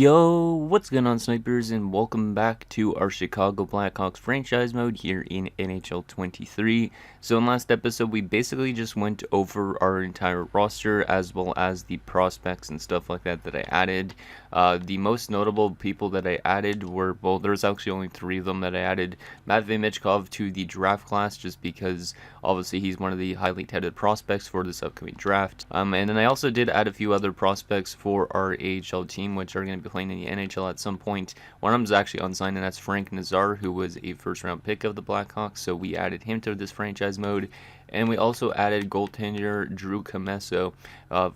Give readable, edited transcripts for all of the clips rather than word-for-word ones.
Yo, what's going on, snipers, and welcome back to our Chicago Blackhawks franchise mode here in NHL 23. So in last episode, we basically just went over our entire roster as well as the prospects and stuff like that I added. The most notable people that I added were, well, there's actually only three of them that I added. Matvei Michkov to the draft class just because obviously he's one of the highly touted prospects for this upcoming draft. And then I also did add a few other prospects for our AHL team, which are going to be playing in the NHL at some point. One of them is actually unsigned, and that's Frank Nazar, who was a first-round pick of the Blackhawks, so we added him to this franchise mode. And we also added goaltender Drew Commesso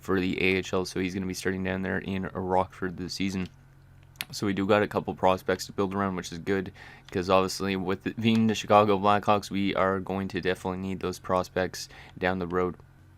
for the AHL, so he's going to be starting down there in Rockford this season. So we do got a couple prospects to build around, which is good, because obviously with it being the Chicago Blackhawks, we are going to definitely need those prospects down the road.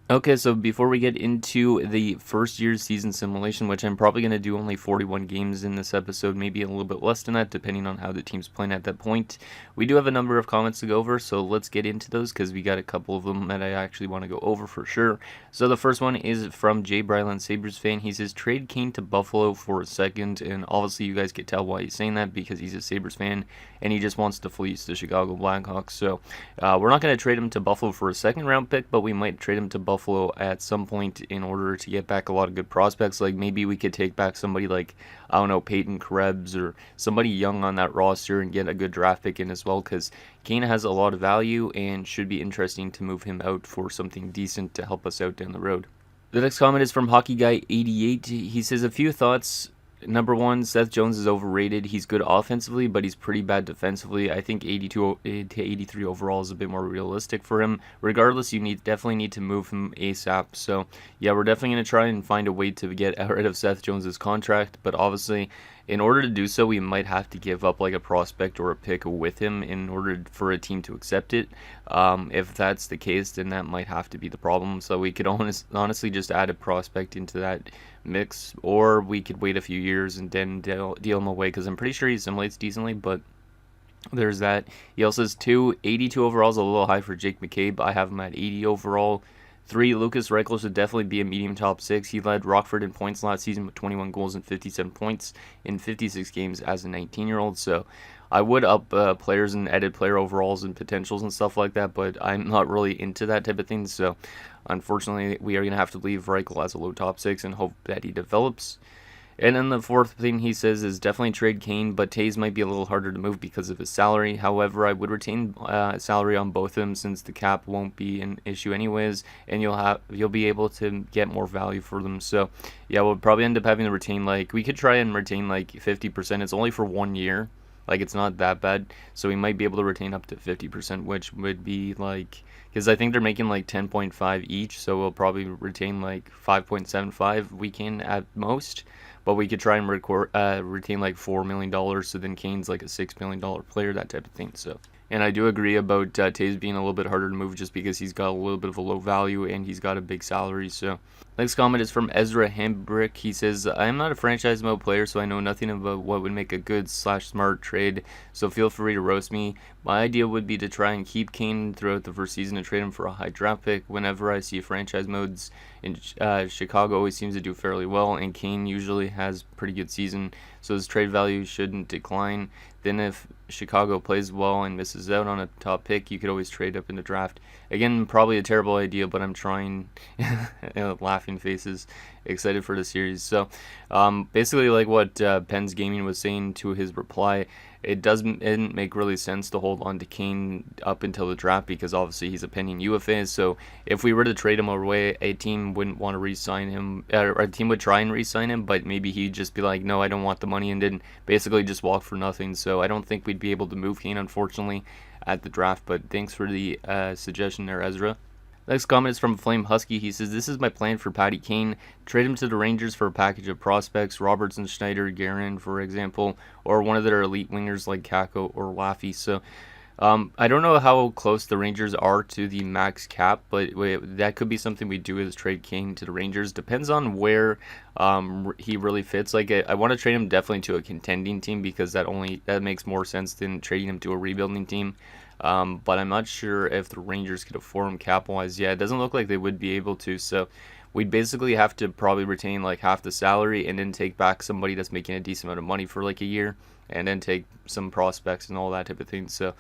Okay, so before we get into the first year's season simulation, which I'm probably going to do only 41 games in this episode, maybe a little bit less than that, depending on how the team's playing at that point. We do have a number of comments to go over, so let's get into those, because we got a couple of them that I actually want to go over for sure. So the first one is from Jay Bryland, Sabres fan. He says, trade Kane to Buffalo for a second, and obviously you guys can tell why he's saying that, because he's a Sabres fan, and he just wants to fleece the Chicago Blackhawks. So we're not going to trade him to Buffalo for a second round pick, but we might trade him to Buffalo at some point in order to get back a lot of good prospects. Like maybe we could take back somebody like, I don't know, Peyton Krebs or somebody young on that roster and get a good draft pick in as well, because Kane has a lot of value and should be interesting to move him out for something decent to help us out down the road. The next comment is from Hockey Guy 88. He says, a few thoughts. Number one, Seth Jones is overrated. He's good offensively, but he's pretty bad defensively. I think 82 to 83 overall is a bit more realistic for him. Regardless, you definitely need to move him ASAP. So, yeah, we're definitely going to try and find a way to get rid of Seth Jones' contract. But obviously, in order to do so, we might have to give up like a prospect or a pick with him in order for a team to accept it. If that's the case, then that might have to be the problem. So we could honestly just add a prospect into that mix, or we could wait a few years and then deal him away, because I'm pretty sure he simulates decently, but there's that. He also says 82 overall is a little high for Jake McCabe. I have him at 80 overall. 3, Lucas Reichel should definitely be a medium top 6. He led Rockford in points last season with 21 goals and 57 points in 56 games as a 19-year-old. So I would up players and edit player overalls and potentials and stuff like that, but I'm not really into that type of thing. So unfortunately, we are going to have to leave Reichel as a low top 6 and hope that he develops. And then the fourth thing he says is definitely trade Kane, but Toews might be a little harder to move because of his salary. However, I would retain salary on both of them since the cap won't be an issue anyways, and you'll be able to get more value for them. So yeah, we'll probably end up having to retain, like, we could try and retain like 50%. It's only for 1 year. Like, it's not that bad, so we might be able to retain up to 50%, which would be like, because I think they're making like 10.5 each, so we'll probably retain like 5.75 we can at most, but we could try and retain like $4 million, so then Kane's like a $6 million player, that type of thing. So, and I do agree about Toews being a little bit harder to move just because he's got a little bit of a low value and he's got a big salary. So next comment is from Ezra Hambrick. He says, I am not a franchise mode player, so I know nothing about what would make a good/smart trade, so feel free to roast me. My idea would be to try and keep Kane throughout the first season and trade him for a high draft pick. Whenever I see franchise modes in Chicago always seems to do fairly well, and Kane usually has pretty good season, so his trade value shouldn't decline. Then if Chicago plays well and misses out on a top pick, you could always trade up in the draft. Again, probably a terrible idea, but I'm trying. Laughing faces, excited for the series. So basically, like what Penn's Gaming was saying to his reply, it didn't make really sense to hold on to Kane up until the draft, because obviously he's a pending UFA. So if we were to trade him away, a team wouldn't want to re-sign him, or a team would try and re-sign him, but maybe he'd just be like, no, I don't want the money, and then basically just walk for nothing. So I don't think we'd be able to move Kane, unfortunately, at the draft. But thanks for the suggestion there, Ezra. Next comment is from Flame Husky. He says, this is my plan for Patty Kane. Trade him to the Rangers for a package of prospects, Robertson, Schneider, Guerin, for example, or one of their elite wingers like Kako or Laffy. So I don't know how close the Rangers are to the max cap, but that could be something we do, is trade Kane to the Rangers. Depends on where he really fits. Like, I want to trade him definitely to a contending team, because that makes more sense than trading him to a rebuilding team. But I'm not sure if the Rangers could afford him cap-wise. Yeah, it doesn't look like they would be able to, so we'd basically have to probably retain like half the salary and then take back somebody that's making a decent amount of money for like a year, and then take some prospects and all that type of thing. So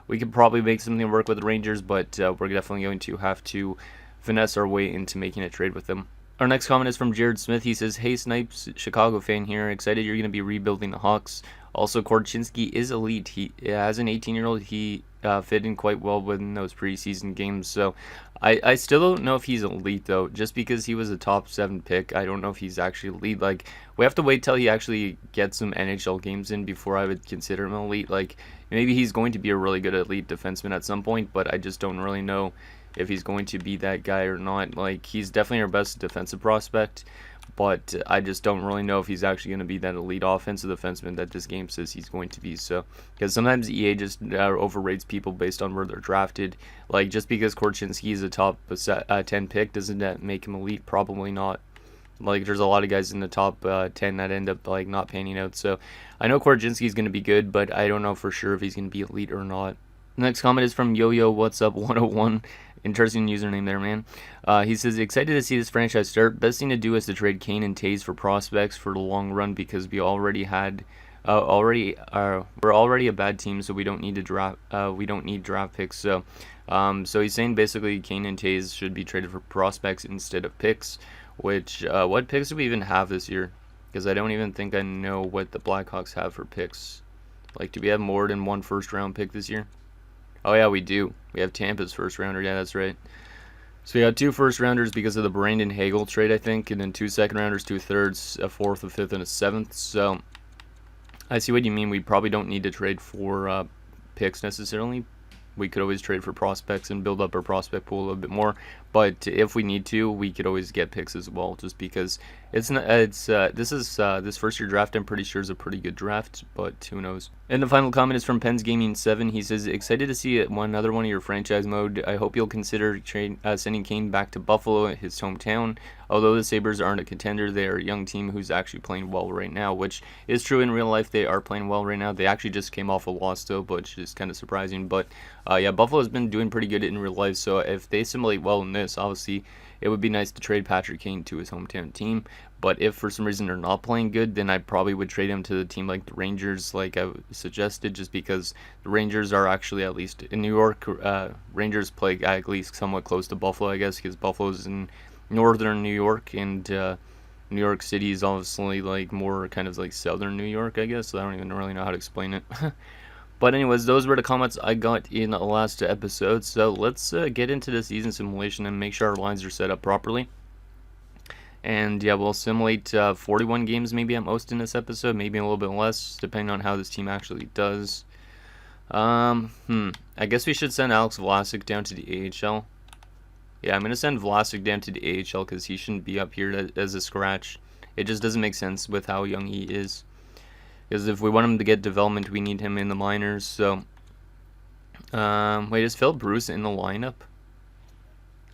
we could probably make something work with the Rangers, but we're definitely going to have to finesse our way into making a trade with them. Our next comment is from Jared Smith. He says, "Hey Snipes, Chicago fan here. Excited you're going to be rebuilding the Hawks. Also, Korchinski is elite. He, as an 18-year-old, he fit in quite well within those preseason games. So I still don't know if he's elite, though. Just because he was a top 7 pick, I don't know if he's actually elite. Like, we have to wait till he actually gets some NHL games in before I would consider him elite. Like, maybe he's going to be a really good elite defenseman at some point, but I just don't really know if he's going to be that guy or not. Like, he's definitely our best defensive prospect, but I just don't really know if he's actually going to be that elite offensive defenseman that this game says he's going to be. So, because sometimes EA just overrates people based on where they're drafted. Like, just because Korchinski is a top 10 pick, doesn't that make him elite? Probably not. Like, there's a lot of guys in the top 10 that end up, like, not panning out. So, I know Korchinski is going to be good, but I don't know for sure if he's going to be elite or not. Next comment is from Yo-Yo What's Up 101. Interesting username there, man. He says, "Excited to see this franchise start. Best thing to do is to trade Kane and Toews for prospects for the long run, because we already had, we're already a bad team, so we don't need to draft. We don't need draft picks. So he's saying basically Kane and Toews should be traded for prospects instead of picks. Which what picks do we even have this year? Because I don't even think I know what the Blackhawks have for picks. Like, do we have more than one first-round pick this year? Oh, yeah, we do. We have Tampa's first rounder. Yeah, that's right. So we got 2 first rounders because of the Brandon Hagel trade, I think, and then 2 second rounders, 2 thirds, a 4th, a 5th, and a 7th. So I see what you mean. We probably don't need to trade for picks necessarily. We could always trade for prospects and build up our prospect pool a little bit more. But if we need to, we could always get picks as well. Just because this first year draft, I'm pretty sure is a pretty good draft, but who knows. And the final comment is from Pens Gaming 7. He says, "Excited to see another one of your franchise mode. I hope you'll consider sending Kane back to Buffalo, his hometown. Although the Sabres aren't a contender, they are a young team who's actually playing well right now," which is true in real life. They are playing well right now. They actually just came off a loss though, which is kind of surprising. But yeah, Buffalo's been doing pretty good in real life. So if they simulate well in this, obviously it would be nice to trade Patrick Kane to his hometown team. But if for some reason they're not playing good, then I probably would trade him to the team like the Rangers, like I suggested, just because the Rangers are actually, at least in New York, Rangers play at least somewhat close to Buffalo, I guess, because Buffalo's in northern New York, and New York City is obviously like more kind of like southern New York, I guess. So I don't even really know how to explain it. But anyways, those were the comments I got in the last episode. So let's get into the season simulation and make sure our lines are set up properly. And yeah, we'll simulate 41 games maybe at most in this episode, maybe a little bit less, depending on how this team actually does. I guess we should send Alex Vlasic down to the AHL. Yeah, I'm going to send Vlasic down to the AHL because he shouldn't be up here as a scratch. It just doesn't make sense with how young he is. Because if we want him to get development, we need him in the minors. So, wait, is Phil Bruce in the lineup?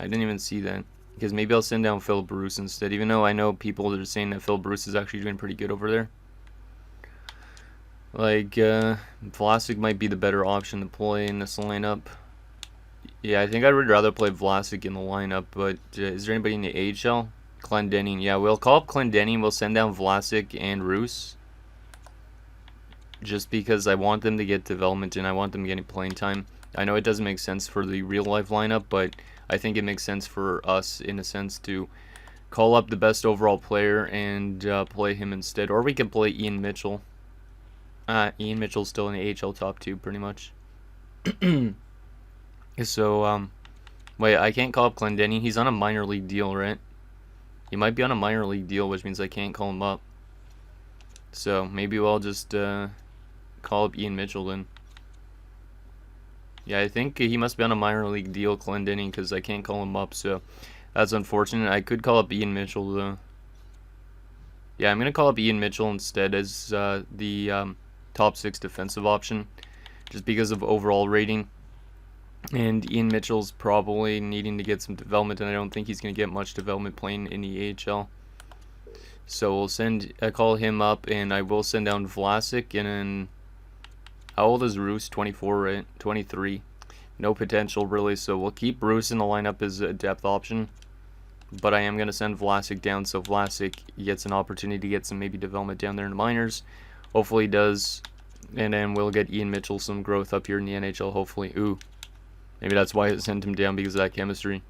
I didn't even see that. Because maybe I'll send down Phil Bruce instead, even though I know people that are saying that Phil Bruce is actually doing pretty good over there. Like, Vlasic might be the better option to play in this lineup. Yeah, I think I would rather play Vlasic in the lineup, but is there anybody in the AHL? Clendening. Yeah, we'll call up Clendening. We'll send down Vlasic and Roos. Just because I want them to get development and I want them getting playing time. I know it doesn't make sense for the real life lineup, but I think it makes sense for us in a sense to call up the best overall player and play him instead. Or we can play Ian Mitchell. Ian Mitchell's still in the AHL top 2 pretty much. So, wait, I can't call up Clendening. He's on a minor league deal, right? He might be on a minor league deal, which means I can't call him up. So, maybe we'll just call up Ian Mitchell then. Yeah, I think he must be on a minor league deal, Clendening, because I can't call him up, so that's unfortunate. I could call up Ian Mitchell, though. Yeah, I'm going to call up Ian Mitchell instead as the top 6 defensive option, just because of overall rating. And Ian Mitchell's probably needing to get some development, and I don't think he's going to get much development playing in the AHL. So we'll call him up, and I will send down Vlasic, and then how old is Roos? 24, right? 23. No potential, really, so we'll keep Roos in the lineup as a depth option. but I am going to send Vlasic down so Vlasic gets an opportunity to get some maybe development down there in the minors. Hopefully he does, and then we'll get Ian Mitchell some growth up here in the NHL, hopefully. Ooh, maybe that's why I sent him down, because of that chemistry.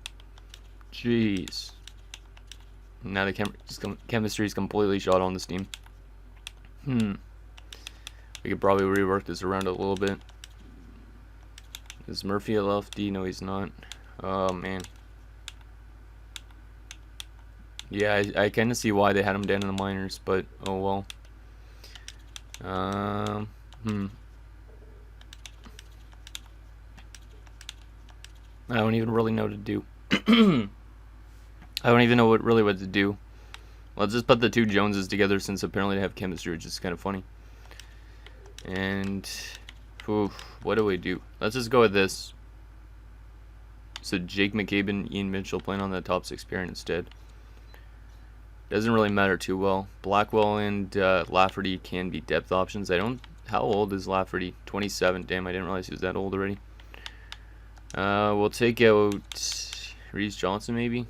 Jeez. Now the chemistry is completely shot on this team. We could probably rework this around a little bit. Is Murphy a lefty? No, he's not. Oh, man. Yeah, I kind of see why they had him down in the minors, but oh well. I don't even really know what to do. I don't even know what to do. Let's just put the two Joneses together, since apparently they have chemistry, which is kind of funny. And what do we do? Let's just go with this. So Jake McCabe and Ian Mitchell playing on the top 6 pairing instead. Doesn't really matter too well. Blackwell and Lafferty can be depth options. How old is Lafferty? 27. Damn, I didn't realize he was that old already. We'll take out Reese Johnson maybe.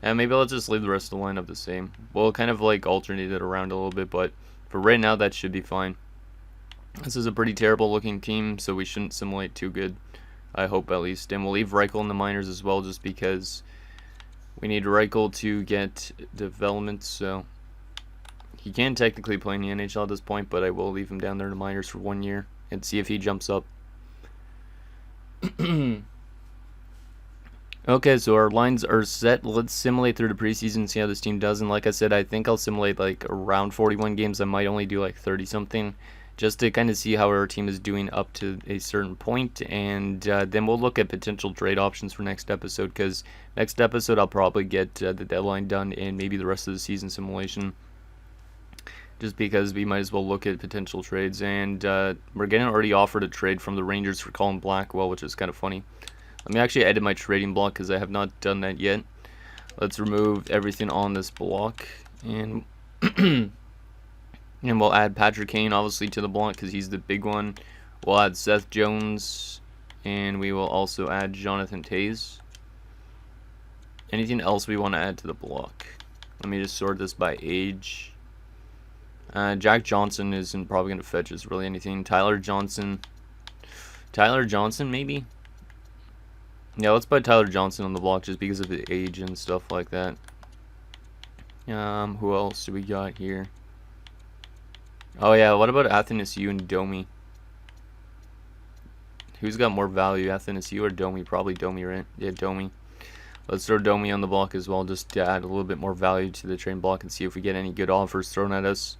And maybe let's just leave the rest of the lineup the same. We'll kind of like alternate it around a little bit, but for right now that should be fine. This is a pretty terrible looking team, so we shouldn't simulate too good. I hope at least. And we'll leave Reichel in the minors as well, just because we need Reichel to get development, so he can technically play in the NHL at this point, but I will leave him down there in the minors for 1 year and see if he jumps up. Okay, so our lines are set. Let's simulate through the preseason and see how this team does. And like I said, I think I'll simulate like around 41 games. I might only do like 30 something, just to kind of see how our team is doing up to a certain point. And then we'll look at potential trade options for next episode, because next episode I'll probably get the deadline done and maybe the rest of the season simulation, just because we might as well look at potential trades. And we're getting already offered a trade from the Rangers for Colin Blackwell, which is kind of funny. Let me actually edit my trading block, because I have not done that yet. Let's remove everything on this block, and and we'll add Patrick Kane obviously to the block, because he's the big one. We'll add Seth Jones, and we will also add Jonathan Toews. Anything else we want to add to the block? Let me just sort this by age. Jack Johnson isn't probably going to fetch us really anything. Tyler Johnson maybe? Yeah, let's put Tyler Johnson on the block just because of the age and stuff like that. Who else do we got here? Oh yeah, what about Athanasiou and Domi? Who's got more value, Athanasiou or Domi? Probably Domi, right? Yeah, Domi. Let's throw Domi on the block as well, just to add a little bit more value to the trade block and see if we get any good offers thrown at us.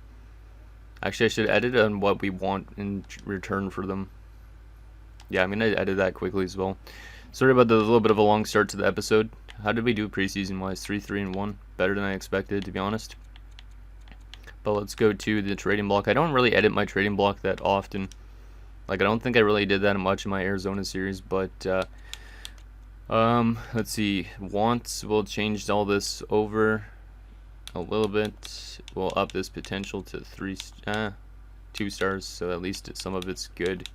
Actually, I should edit on what we want in return for them. Yeah, I'm going to edit that quickly as well. Sorry about the little bit of a long start to the episode. How did we do preseason-wise? 3-3-1. Better than I expected, to be honest. But let's go to the trading block. I don't really edit my trading block that often. Like, I don't think I really did that much in my Arizona series, but let's see. Wants, we'll change all this over a little bit. We'll up this potential to 2 stars, so at least some of it's good.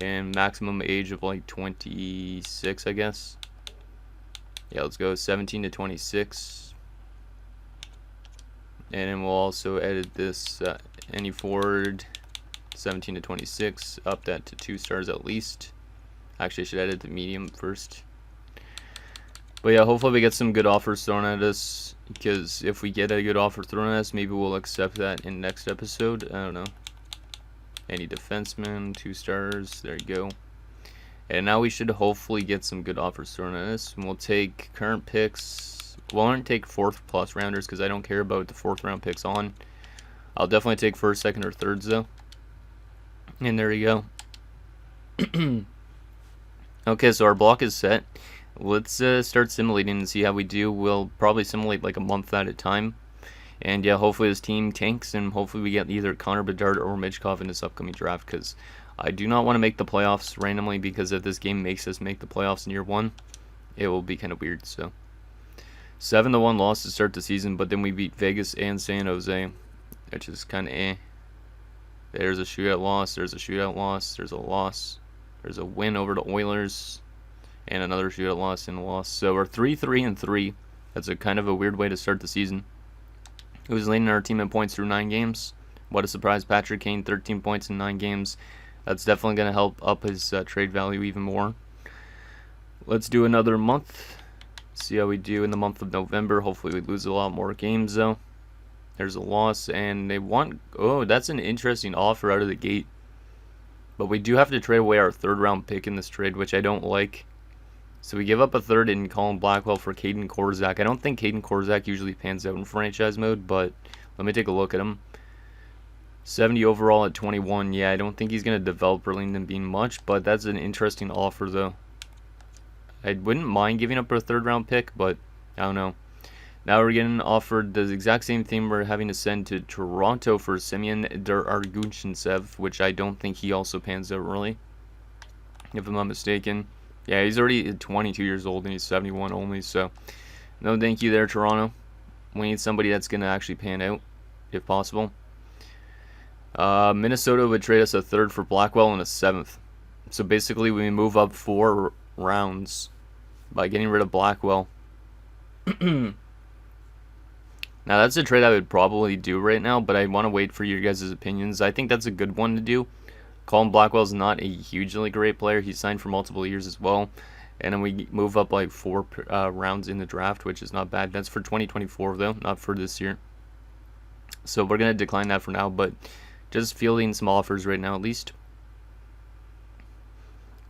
And maximum age of like 26, I guess. Yeah, let's go 17 to 26. And then we'll also edit this any forward 17 to 26, up that to 2 stars at least. Actually, I should edit the medium first. But yeah, hopefully we get some good offers thrown at us, because if we get a good offer thrown at us, maybe we'll accept that in next episode. I don't know. Any defenseman, 2 stars, there you go. And now we should hopefully get some good offers thrown at us. And we'll take current picks. We'll only take 4th plus rounders, because I don't care about the 4th round picks on. I'll definitely take 1st, 2nd, or 3rds though. And there you go. Okay, so our block is set. Let's start simulating and see how we do. We'll probably simulate like a month at a time. And yeah, hopefully this team tanks, and hopefully we get either Connor Bedard or Michkov in this upcoming draft, because I do not want to make the playoffs randomly, because if this game makes us make the playoffs in year 1, it will be kind of weird. So 7-1 loss to start the season, but then we beat Vegas and San Jose, which is kind of eh. There's a shootout loss, there's a shootout loss, there's a loss, there's a win over the Oilers, and another shootout loss and a loss. So we're 3-3-3. That's a kind of a weird way to start the season. Who's leading our team in points through 9 games? What a surprise, Patrick Kane, 13 points in 9 games. That's definitely going to help up his trade value even more. Let's do another month. See how we do in the month of November. Hopefully we lose a lot more games though. There's a loss, and they want... Oh, that's an interesting offer out of the gate. But we do have to trade away our 3rd round pick in this trade, which I don't like. So we give up a 3rd in Colin Blackwell for Caden Korzak. I don't think Caden Korzak usually pans out in franchise mode, but let me take a look at him. 70 overall at 21. Yeah, I don't think he's going to develop early in being much, but that's an interesting offer though. I wouldn't mind giving up our 3rd round pick, but I don't know. Now we're getting offered the exact same thing we're having to send to Toronto for Semyon Argushintsev, which I don't think he also pans out early, if I'm not mistaken. Yeah, he's already 22 years old and he's 71 only, so no thank you there, Toronto. We need somebody that's going to actually pan out, if possible. Minnesota would trade us a 3rd for Blackwell and a 7th. So basically we move up 4 rounds by getting rid of Blackwell. Now that's a trade I would probably do right now, but I want to wait for your guys' opinions. I think that's a good one to do. Colin Blackwell's not a hugely great player. He's signed for multiple years as well. And then we move up like 4 rounds in the draft, which is not bad. That's for 2024 though, not for this year. So we're going to decline that for now, but just fielding some offers right now at least.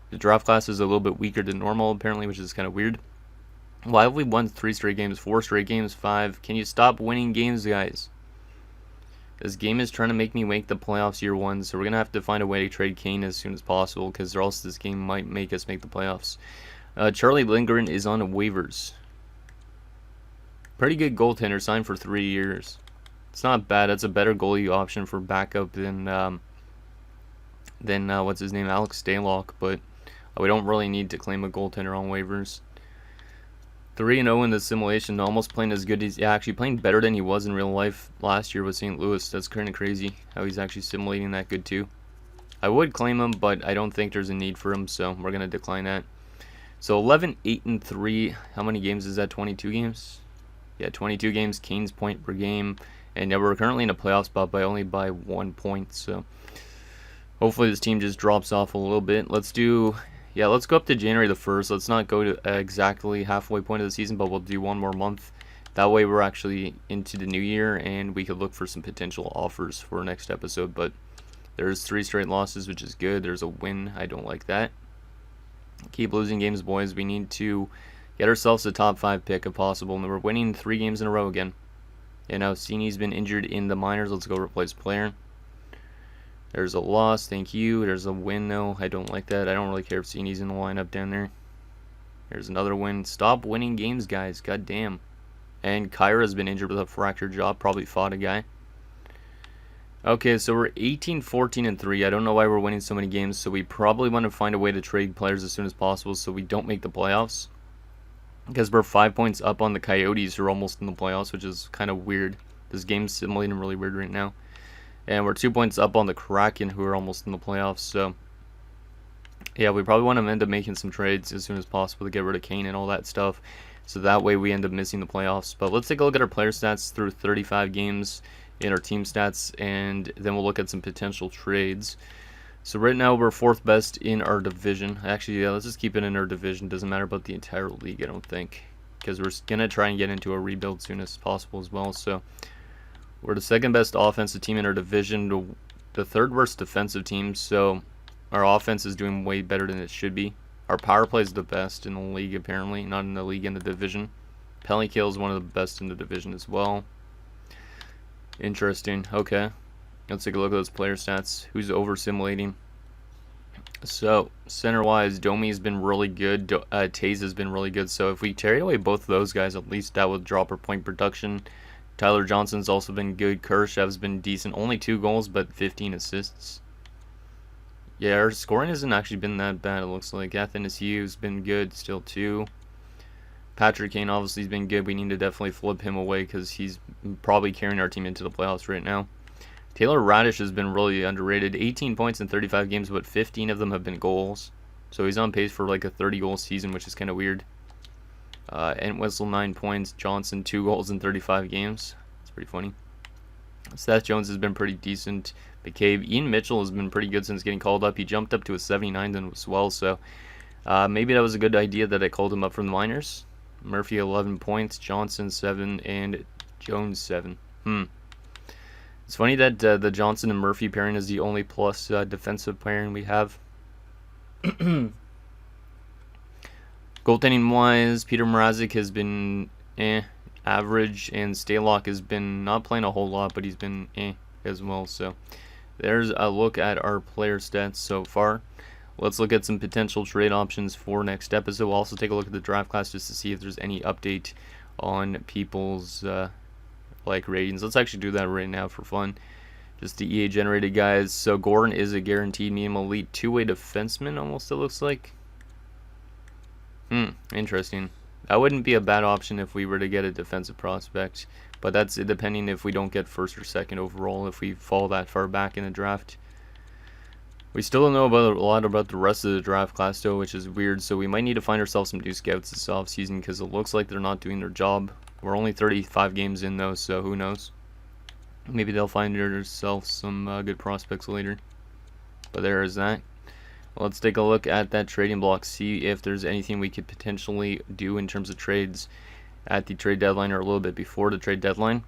The draft class is a little bit weaker than normal apparently, which is kind of weird. Why have we won 3 straight games, 4 straight games, 5? Can you stop winning games, guys? This game is trying to make me make the playoffs year 1, so we're going to have to find a way to trade Kane as soon as possible, because or else this game might make us make the playoffs. Charlie Lindgren is on waivers. Pretty good goaltender, signed for 3 years. It's not bad. That's a better goalie option for backup than what's his name, Alex Stalock, but we don't really need to claim a goaltender on waivers. 3-0 in the simulation, almost playing as good as... Yeah, actually playing better than he was in real life last year with St. Louis. That's kind of crazy how he's actually simulating that good too. I would claim him, but I don't think there's a need for him, so we're going to decline that. So 11, 8, and 3. How many games is that? 22 games? Yeah, 22 games. Kane's point per game. And yeah, we're currently in a playoff spot by only by 1 point, so hopefully this team just drops off a little bit. Let's do... Yeah, let's go up to January the 1st. Let's not go to exactly halfway point of the season, but we'll do 1 more month. That way we're actually into the new year, and we could look for some potential offers for our next episode. But there's 3 straight losses, which is good. There's a win. I don't like that. Keep losing games, boys. We need to get ourselves a top 5 pick if possible. And we're winning 3 games in a row again. And now Cini's been injured in the minors. Let's go replace player. There's a loss, thank you. There's a win, though. I don't like that. I don't really care if Cini's in the lineup down there. There's another win. Stop winning games, guys. God damn. And Kyra's been injured with a fractured jaw. Probably fought a guy. Okay, so we're 18, 14, and 3. I don't know why we're winning so many games, so we probably want to find a way to trade players as soon as possible so we don't make the playoffs. Because we're 5 points up on the Coyotes, who are almost in the playoffs, which is kind of weird. This game's simulating really weird right now. And we're 2 points up on the Kraken, who are almost in the playoffs. So, yeah, we probably want to end up making some trades as soon as possible to get rid of Kane and all that stuff. So that way we end up missing the playoffs. But let's take a look at our player stats through 35 games in our team stats. And then we'll look at some potential trades. So right now we're 4th best in our division. Actually, yeah, let's just keep it in our division. Doesn't matter about the entire league, I don't think. Because we're going to try and get into a rebuild as soon as possible as well. So we're the 2nd best offensive team in our division, the 3rd worst defensive team, so our offense is doing way better than it should be. Our power play is the best in the league, apparently, not in the league, in the division. Penalty kill is one of the best in the division as well. Interesting. Okay, let's take a look at those player stats. Who's over-simulating? So, center-wise, Domi's been really good. Toews has been really good, so if we trade away both of those guys, at least that would drop our point production. Tyler Johnson's also been good. Kurashev's been decent. Only 2 goals, but 15 assists. Yeah, our scoring hasn't actually been that bad, it looks like. Athanasiou's been good, still 2. Patrick Kane obviously has been good. We need to definitely flip him away because he's probably carrying our team into the playoffs right now. Taylor Radish has been really underrated. 18 points in 35 games, but 15 of them have been goals. So he's on pace for like a 30-goal season, which is kind of weird. Entwistle 9 points. Johnson 2 goals in 35 games. It's pretty funny. Seth Jones has been pretty decent. McCabe. Ian Mitchell has been pretty good since getting called up. He jumped up to a 79 then as well, so maybe that was a good idea that I called him up from the minors. Murphy 11 points, Johnson 7, and Jones 7. It's funny that the Johnson and Murphy pairing is the only plus defensive pairing we have. Goaltending wise, Peter Mrazek has been average, and Stalock has been not playing a whole lot, but he's been as well. So there's a look at our player stats so far. Let's look at some potential trade options for next episode. We'll also take a look at the draft class just to see if there's any update on people's ratings. Let's actually do that right now for fun. Just the EA generated guys. So Gordon is a guaranteed medium elite two-way defenseman, almost it looks like. Interesting. That wouldn't be a bad option if we were to get a defensive prospect, but that's depending if we don't get first or second overall, if we fall that far back in the draft. We still don't know a lot about the rest of the draft class though, which is weird, so we might need to find ourselves some new scouts this offseason because it looks like they're not doing their job. We're only 35 games in though, so who knows. Maybe they'll find themselves some good prospects later. But there is that. Let's take a look at that trading block, see if there's anything we could potentially do in terms of trades at the trade deadline or a little bit before the trade deadline.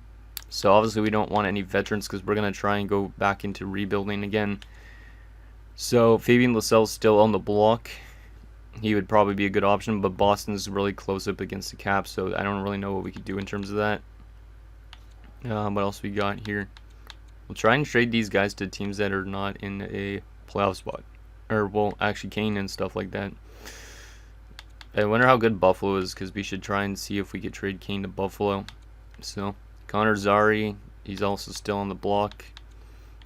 So obviously we don't want any veterans because we're going to try and go back into rebuilding again. So Fabian Lascelles still on the block. He would probably be a good option, but Boston's really close up against the cap, so I don't really know what we could do in terms of that. What else we got here? We'll try and trade these guys to teams that are not in a playoff spot. Or, well, actually Kane and stuff like that. I wonder how good Buffalo is, because we should try and see if we could trade Kane to Buffalo. So, Connor Zary, he's also still on the block.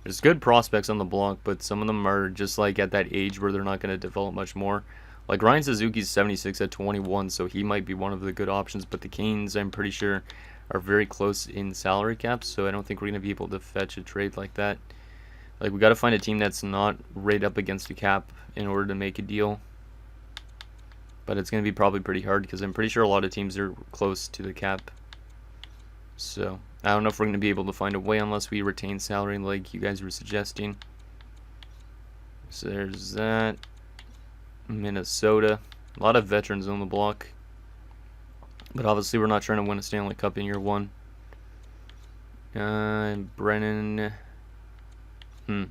There's good prospects on the block, but some of them are just like at that age where they're not going to develop much more. Like Ryan Suzuki's 76 at 21, so he might be one of the good options, but the Canes, I'm pretty sure, are very close in salary caps, so I don't think we're going to be able to fetch a trade like that. Like, we got to find a team that's not right up against the cap in order to make a deal. But it's going to be probably pretty hard because I'm pretty sure a lot of teams are close to the cap. So, I don't know if we're going to be able to find a way unless we retain salary like you guys were suggesting. So, there's that. Minnesota. A lot of veterans on the block. But obviously, we're not trying to win a Stanley Cup in year one. Brennan.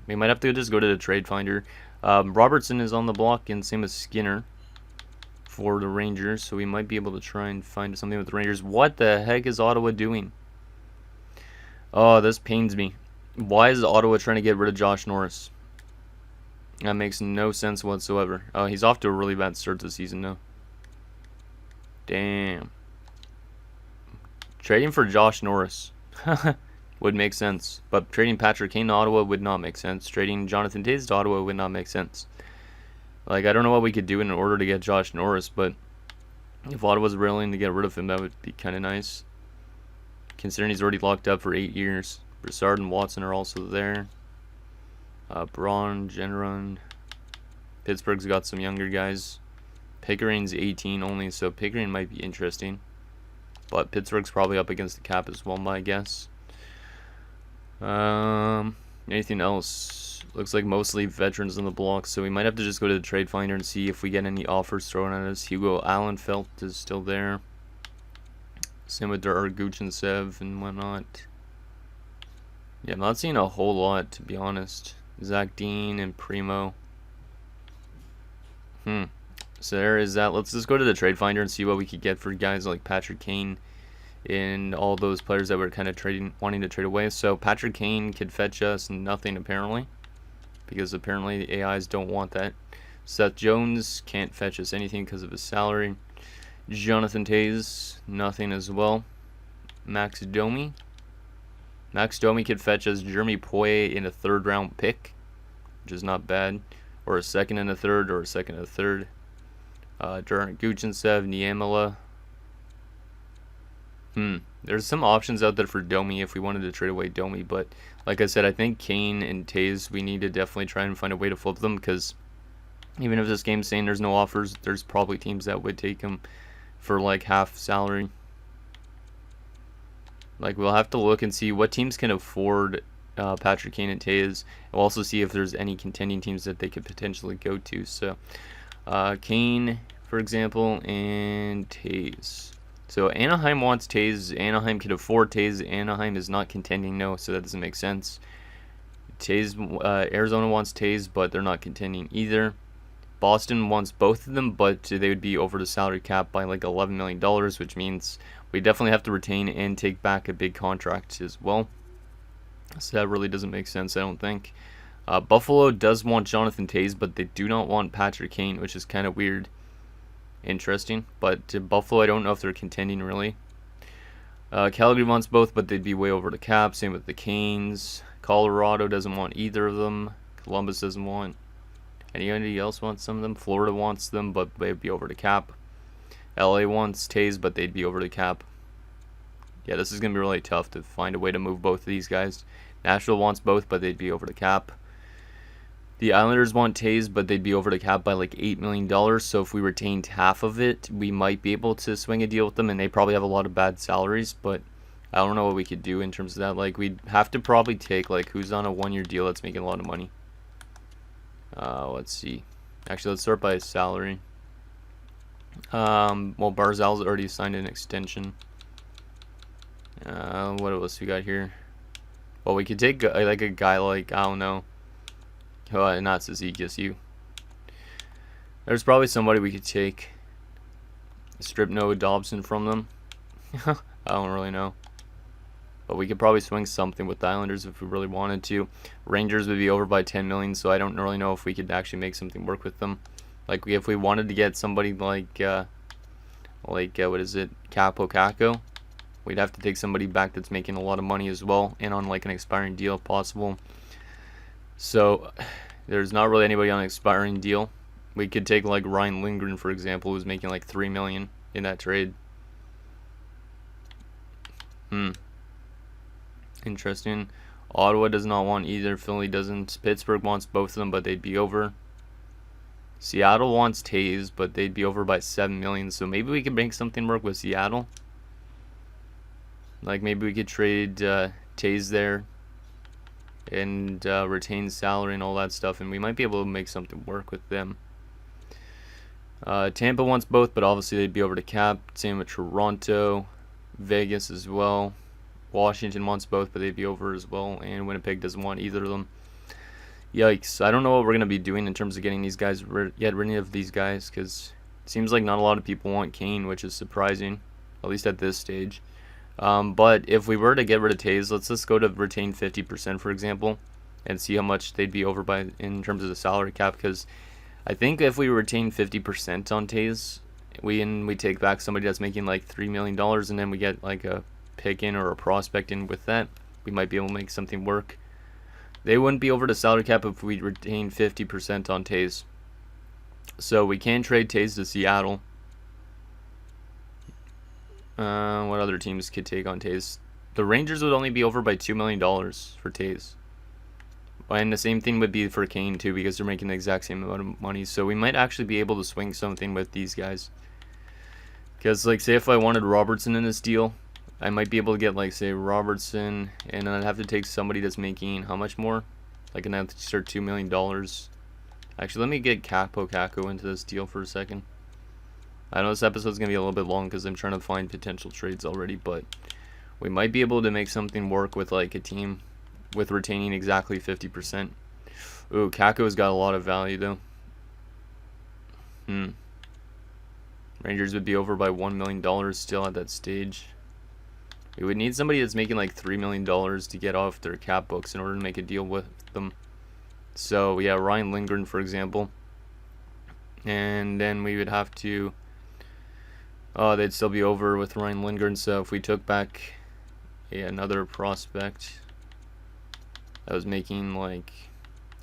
We might have to just go to the trade finder. Robertson is on the block, and same as Skinner for the Rangers, so we might be able to try and find something with the Rangers. What the heck is Ottawa doing? Oh, this pains me. Why is Ottawa trying to get rid of Josh Norris? That makes no sense whatsoever. Oh, he's off to a really bad start this season now. Damn. Trading for Josh Norris would make sense, but trading Patrick Kane to Ottawa would not make sense. Trading Jonathan Toews to Ottawa would not make sense. Like, I don't know what we could do in order to get Josh Norris, but if Ottawa's willing to get rid of him, that would be kind of nice. Considering he's already locked up for 8 years. Broussard and Watson are also there. Braun, Generon. Pittsburgh's got some younger guys. Pickering's 18 only, so Pickering might be interesting. But Pittsburgh's probably up against the cap as well, my guess. Anything else? Looks like mostly veterans on the block, so we might have to just go to the trade finder and see if we get any offers thrown at us. Hugo Allenfelt is still there. Same with Arguchintsev and whatnot. Yeah, I'm not seeing a whole lot, to be honest. Zach Dean and Primo. So there is that. Let's just go to the trade finder and see what we could get for guys like Patrick Kane and all those players that we're kind of wanting to trade away. So Patrick Kane could fetch us nothing apparently, because apparently the AIs don't want that. Seth Jones can't fetch us anything because of his salary. Jonathan Toews, nothing as well. Max Domi could fetch us Jeremy Poirier in a 3rd round pick, which is not bad, or a 2nd and a 3rd, or a 2nd and a 3rd. Arguchintsev, Niemela. There's some options out there for Domi if we wanted to trade away Domi, but like I said, I think Kane and Toews, we need to definitely try and find a way to flip them, because even if this game's saying there's no offers, there's probably teams that would take them for like half salary. Like, we'll have to look and see what teams can afford Patrick Kane and Toews. We'll also see if there's any contending teams that they could potentially go to. So, Kane, for example, and Toews. So, Anaheim wants Toews. Anaheim can afford Toews. Anaheim is not contending, no, so that doesn't make sense. Toews, Arizona wants Toews, but they're not contending either. Boston wants both of them, but they would be over the salary cap by like $11 million, which means we definitely have to retain and take back a big contract as well. So that really doesn't make sense, I don't think. Buffalo does want Jonathan Toews, but they do not want Patrick Kane, which is kind of weird. Interesting. But Buffalo, I don't know if they're contending really. Calgary wants both, but they'd be way over the cap. Same with the Canes. Colorado doesn't want either of them. Columbus doesn't want. Anybody else wants some of them? Florida wants them, but they'd be over the cap. LA wants Toews, but they'd be over the cap. Yeah, this is going to be really tough to find a way to move both of these guys. Nashville wants both, but they'd be over the cap. The Islanders want Toews, but they'd be over the cap by like $8 million. So if we retained half of it, we might be able to swing a deal with them. And they probably have a lot of bad salaries, but I don't know what we could do in terms of that. Like, we'd have to probably take, like, who's on a one-year deal that's making a lot of money. Let's see. Actually, let's start by salary. Well, Barzal's already signed an extension. What else we got here? Well, we could take like a guy like, I don't know. Not Suzuki, you. There's probably somebody we could take. Strip Noah Dobson from them. I don't really know. But we could probably swing something with the Islanders if we really wanted to. Rangers would be over by 10 million, so I don't really know if we could actually make something work with them. Like, if we wanted to get somebody like what is it, Capo Caco, we'd have to take somebody back that's making a lot of money as well, and on like an expiring deal if possible. So there's not really anybody on an expiring deal. We could take like Ryan Lindgren, for example, who's making like $3 million in that trade. Interesting. Ottawa does not want either. Philly doesn't. Pittsburgh wants both of them, but they'd be over. Seattle wants Toews, but they'd be over by $7 million. So maybe we could make something work with Seattle. Like, maybe we could trade Toews there and retain salary and all that stuff, and we might be able to make something work with them. Tampa wants both, but obviously they'd be over the cap. Same with Toronto, Vegas as well. Washington wants both, but they'd be over as well, and Winnipeg doesn't want either of them. Yikes. I don't know what we're going to be doing in terms of getting these guys rid of these guys, because it seems like not a lot of people want Kane, which is surprising, at least at this stage. But if we were to get rid of Toews, let's just go to retain 50%, for example, and see how much they'd be over by in terms of the salary cap, because I think if we retain 50% on Toews, we take back somebody that's making like $3 million, and then we get like a pick in or a prospect in with that, we might be able to make something work. They wouldn't be over the salary cap if we retain 50% on Toews. So we can trade Toews to Seattle. What other teams could take on Toews? The Rangers would only be over by $2 million for Toews. And the same thing would be for Kane too, because they're making the exact same amount of money. So we might actually be able to swing something with these guys. Because, like, say if I wanted Robertson in this deal, I might be able to get, like, say, Robertson, and then I'd have to take somebody that's making how much more? Like an extra $2 million. Actually, let me get Capo Caco into this deal for a second. I know this episode's going to be a little bit long because I'm trying to find potential trades already, but we might be able to make something work with, like, a team with retaining exactly 50%. Ooh, Caco's got a lot of value, though. Rangers would be over by $1 million still at that stage. We would need somebody that's making like $3 million to get off their cap books in order to make a deal with them. So, yeah, Ryan Lindgren, for example. And then we would have to... Oh, they'd still be over with Ryan Lindgren. So if we took back another prospect that was making, like,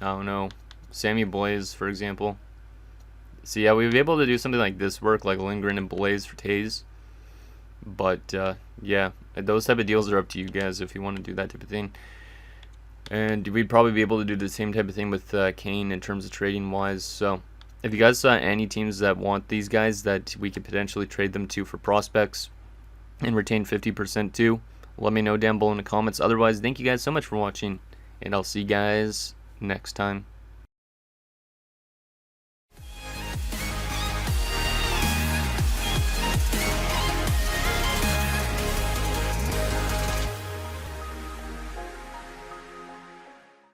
I don't know, Sammy Blaze, for example. So, yeah, we'd be able to do something like this work, like Lindgren and Blaze for Toews. But, yeah, those type of deals are up to you guys if you want to do that type of thing. And we'd probably be able to do the same type of thing with Kane in terms of trading wise. So, If you guys saw any teams that want these guys that we could potentially trade them to for prospects and retain 50% too, let me know down below in the comments. Otherwise, thank you guys so much for watching, and I'll see you guys next time.